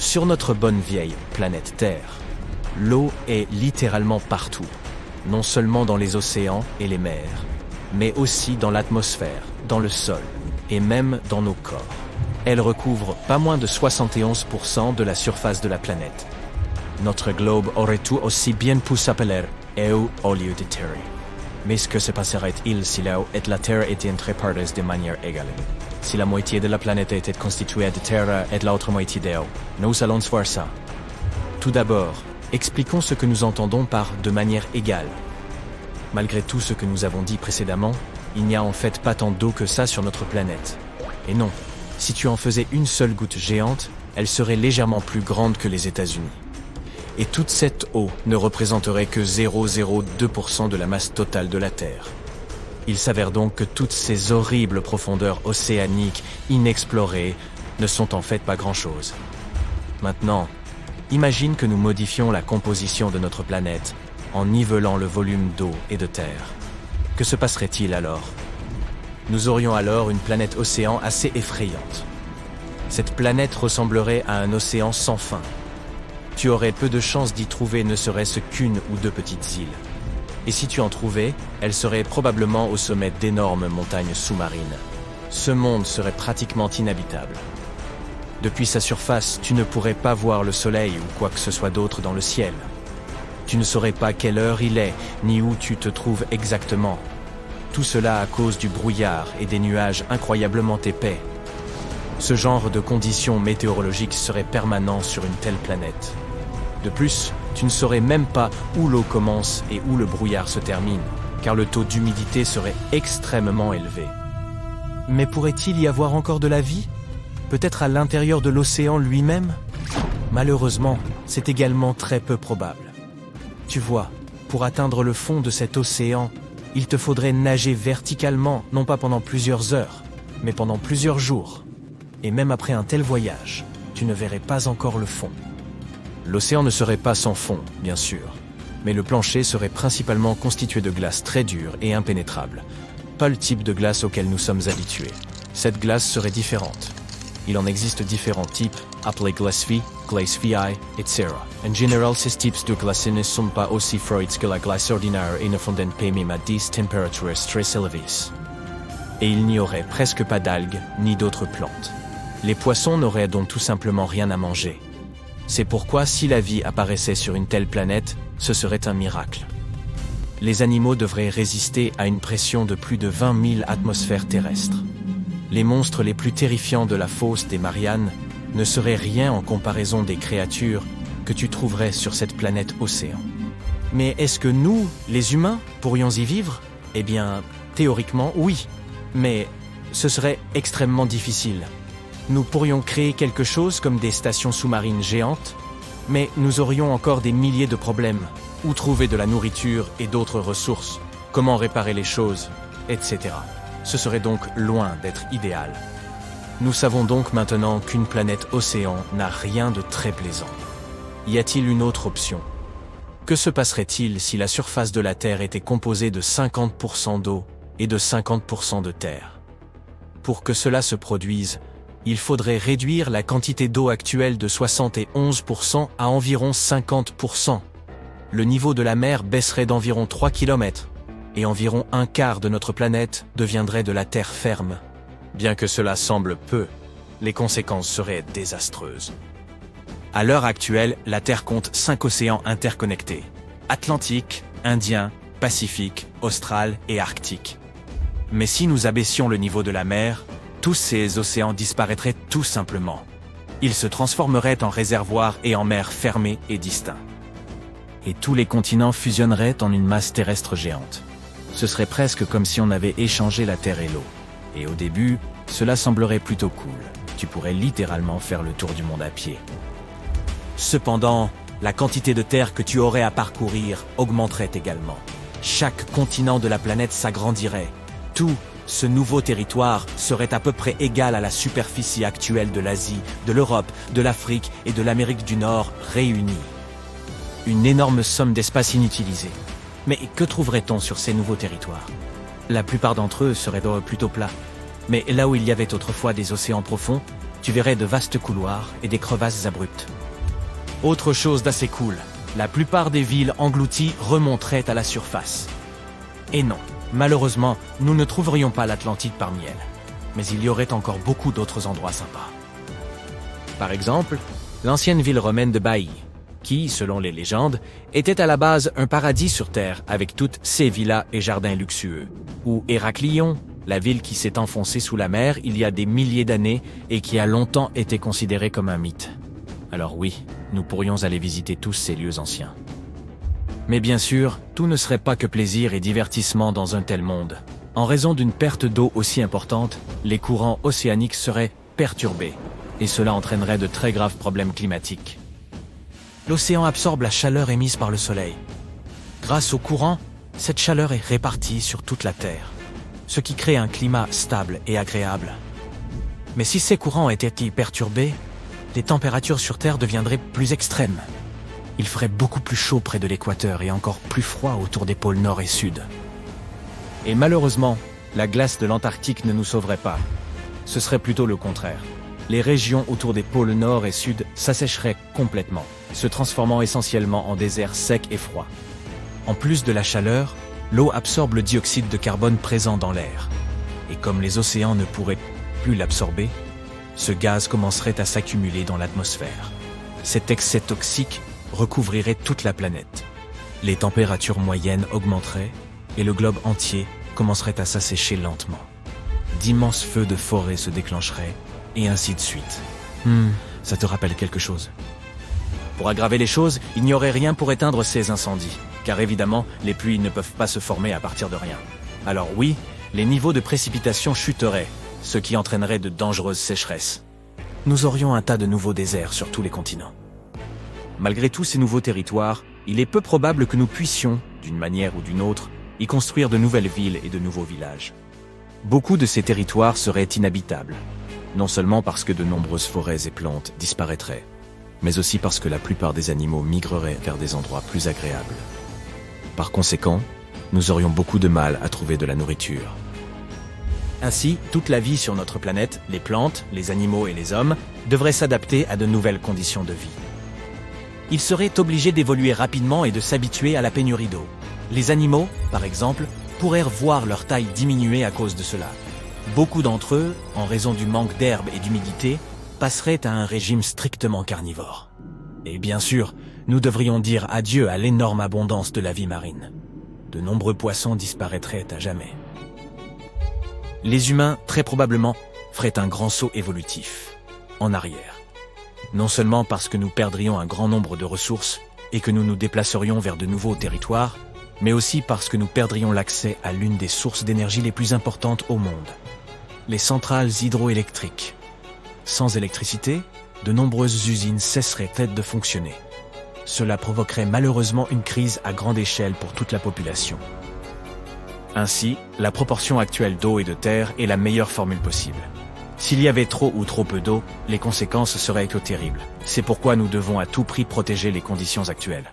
Sur notre bonne vieille planète Terre, l'eau est littéralement partout, non seulement dans les océans et les mers, mais aussi dans l'atmosphère, dans le sol, et même dans nos corps. Elle recouvre pas moins de 71% de la surface de la planète. Notre globe aurait tout aussi bien pu s'appeler EU au lieu de Terre. Mais ce que se passerait-il si l'eau et la Terre étaient réparties de manière égale? Si la moitié de la planète était constituée de terre et l'autre moitié d'eau, nous allons voir ça. Tout d'abord, expliquons ce que nous entendons par « de manière égale ». Malgré tout ce que nous avons dit précédemment, il n'y a en fait pas tant d'eau que ça sur notre planète. Et non, si tu en faisais une seule goutte géante, elle serait légèrement plus grande que les États-Unis. Et toute cette eau ne représenterait que 0,02% de la masse totale de la Terre. Il s'avère donc que toutes ces horribles profondeurs océaniques inexplorées ne sont en fait pas grand-chose. Maintenant, imagine que nous modifions la composition de notre planète en nivelant le volume d'eau et de terre. Que se passerait-il alors? Nous aurions alors une planète océan assez effrayante. Cette planète ressemblerait à un océan sans fin. Tu aurais peu de chances d'y trouver ne serait-ce qu'une ou deux petites îles. Et si tu en trouvais, elles seraient probablement au sommet d'énormes montagnes sous-marines. Ce monde serait pratiquement inhabitable. Depuis sa surface, tu ne pourrais pas voir le soleil ou quoi que ce soit d'autre dans le ciel. Tu ne saurais pas quelle heure il est, ni où tu te trouves exactement. Tout cela à cause du brouillard et des nuages incroyablement épais. Ce genre de conditions météorologiques serait permanent sur une telle planète. De plus, tu ne saurais même pas où l'eau commence et où le brouillard se termine, car le taux d'humidité serait extrêmement élevé. Mais pourrait-il y avoir encore de la vie? Peut-être à l'intérieur de l'océan lui-même? Malheureusement, c'est également très peu probable. Tu vois, pour atteindre le fond de cet océan, il te faudrait nager verticalement, non pas pendant plusieurs heures, mais pendant plusieurs jours. Et même après un tel voyage, tu ne verrais pas encore le fond. L'océan ne serait pas sans fond, bien sûr, mais le plancher serait principalement constitué de glace très dure et impénétrable. Pas le type de glace auquel nous sommes habitués. Cette glace serait différente. Il en existe différents types, appelés glace vie, etc. En général, ces types de glace ne sont pas aussi froides que la glace ordinaire et ne fondent pas même à des températures très élevées. Et il n'y aurait presque pas d'algues, ni d'autres plantes. Les poissons n'auraient donc tout simplement rien à manger. C'est pourquoi si la vie apparaissait sur une telle planète, ce serait un miracle. Les animaux devraient résister à une pression de plus de 20 000 atmosphères terrestres. Les monstres les plus terrifiants de la fosse des Mariannes ne seraient rien en comparaison des créatures que tu trouverais sur cette planète océan. Mais est-ce que nous, les humains, pourrions y vivre? Eh bien, théoriquement, oui. Mais ce serait extrêmement difficile. Nous pourrions créer quelque chose comme des stations sous-marines géantes, mais nous aurions encore des milliers de problèmes. Où trouver de la nourriture et d'autres ressources? Comment réparer les choses? Etc. Ce serait donc loin d'être idéal. Nous savons donc maintenant qu'une planète océan n'a rien de très plaisant. Y a-t-il une autre option? Que se passerait-il si la surface de la Terre était composée de 50% d'eau et de 50% de terre? Pour que cela se produise, il faudrait réduire la quantité d'eau actuelle de 71% à environ 50%. Le niveau de la mer baisserait d'environ 3 km, et environ un quart de notre planète deviendrait de la terre ferme. Bien que cela semble peu, les conséquences seraient désastreuses. À l'heure actuelle, la Terre compte 5 océans interconnectés: Atlantique, Indien, Pacifique, Austral et Arctique. Mais si nous abaissions le niveau de la mer, tous ces océans disparaîtraient tout simplement. Ils se transformeraient en réservoirs et en mers fermées et distincts. Et tous les continents fusionneraient en une masse terrestre géante. Ce serait presque comme si on avait échangé la terre et l'eau. Et au début, cela semblerait plutôt cool. Tu pourrais littéralement faire le tour du monde à pied. Cependant, la quantité de terre que tu aurais à parcourir augmenterait également. Chaque continent de la planète s'agrandirait. Tout ce nouveau territoire serait à peu près égal à la superficie actuelle de l'Asie, de l'Europe, de l'Afrique et de l'Amérique du Nord réunies. Une énorme somme d'espace inutilisé. Mais que trouverait-on sur ces nouveaux territoires? La plupart d'entre eux seraient plutôt plats. Mais là où il y avait autrefois des océans profonds, tu verrais de vastes couloirs et des crevasses abruptes. Autre chose d'assez cool, la plupart des villes englouties remonteraient à la surface. Et non, malheureusement, nous ne trouverions pas l'Atlantide parmi elles. Mais il y aurait encore beaucoup d'autres endroits sympas. Par exemple, l'ancienne ville romaine de Baïe, qui, selon les légendes, était à la base un paradis sur Terre avec toutes ses villas et jardins luxueux. Ou Héraclion, la ville qui s'est enfoncée sous la mer il y a des milliers d'années et qui a longtemps été considérée comme un mythe. Alors oui, nous pourrions aller visiter tous ces lieux anciens. Mais bien sûr, tout ne serait pas que plaisir et divertissement dans un tel monde. En raison d'une perte d'eau aussi importante, les courants océaniques seraient perturbés, et cela entraînerait de très graves problèmes climatiques. L'océan absorbe la chaleur émise par le soleil. Grâce au courant, cette chaleur est répartie sur toute la Terre, ce qui crée un climat stable et agréable. Mais si ces courants étaient perturbés, les températures sur Terre deviendraient plus extrêmes. Il ferait beaucoup plus chaud près de l'équateur et encore plus froid autour des pôles nord et sud. Et malheureusement, la glace de l'Antarctique ne nous sauverait pas. Ce serait plutôt le contraire. Les régions autour des pôles nord et sud s'assécheraient complètement, se transformant essentiellement en déserts secs et froids. En plus de la chaleur, l'eau absorbe le dioxyde de carbone présent dans l'air. Et comme les océans ne pourraient plus l'absorber, ce gaz commencerait à s'accumuler dans l'atmosphère. Cet excès toxique recouvrirait toute la planète. Les températures moyennes augmenteraient et le globe entier commencerait à s'assécher lentement. D'immenses feux de forêt se déclencheraient et ainsi de suite. Ça te rappelle quelque chose? Pour aggraver les choses, il n'y aurait rien pour éteindre ces incendies, car évidemment, les pluies ne peuvent pas se former à partir de rien. Alors oui, les niveaux de précipitation chuteraient, ce qui entraînerait de dangereuses sécheresses. Nous aurions un tas de nouveaux déserts sur tous les continents. Malgré tous ces nouveaux territoires, il est peu probable que nous puissions, d'une manière ou d'une autre, y construire de nouvelles villes et de nouveaux villages. Beaucoup de ces territoires seraient inhabitables, non seulement parce que de nombreuses forêts et plantes disparaîtraient, mais aussi parce que la plupart des animaux migreraient vers des endroits plus agréables. Par conséquent, nous aurions beaucoup de mal à trouver de la nourriture. Ainsi, toute la vie sur notre planète, les plantes, les animaux et les hommes, devrait s'adapter à de nouvelles conditions de vie. Ils seraient obligés d'évoluer rapidement et de s'habituer à la pénurie d'eau. Les animaux, par exemple, pourraient voir leur taille diminuer à cause de cela. Beaucoup d'entre eux, en raison du manque d'herbe et d'humidité, passeraient à un régime strictement carnivore. Et bien sûr, nous devrions dire adieu à l'énorme abondance de la vie marine. De nombreux poissons disparaîtraient à jamais. Les humains, très probablement, feraient un grand saut évolutif, en arrière. Non seulement parce que nous perdrions un grand nombre de ressources et que nous nous déplacerions vers de nouveaux territoires, mais aussi parce que nous perdrions l'accès à l'une des sources d'énergie les plus importantes au monde, les centrales hydroélectriques. Sans électricité, de nombreuses usines cesseraient de fonctionner. Cela provoquerait malheureusement une crise à grande échelle pour toute la population. Ainsi, la proportion actuelle d'eau et de terre est la meilleure formule possible. S'il y avait trop ou trop peu d'eau, les conséquences seraient terribles. C'est pourquoi nous devons à tout prix protéger les conditions actuelles.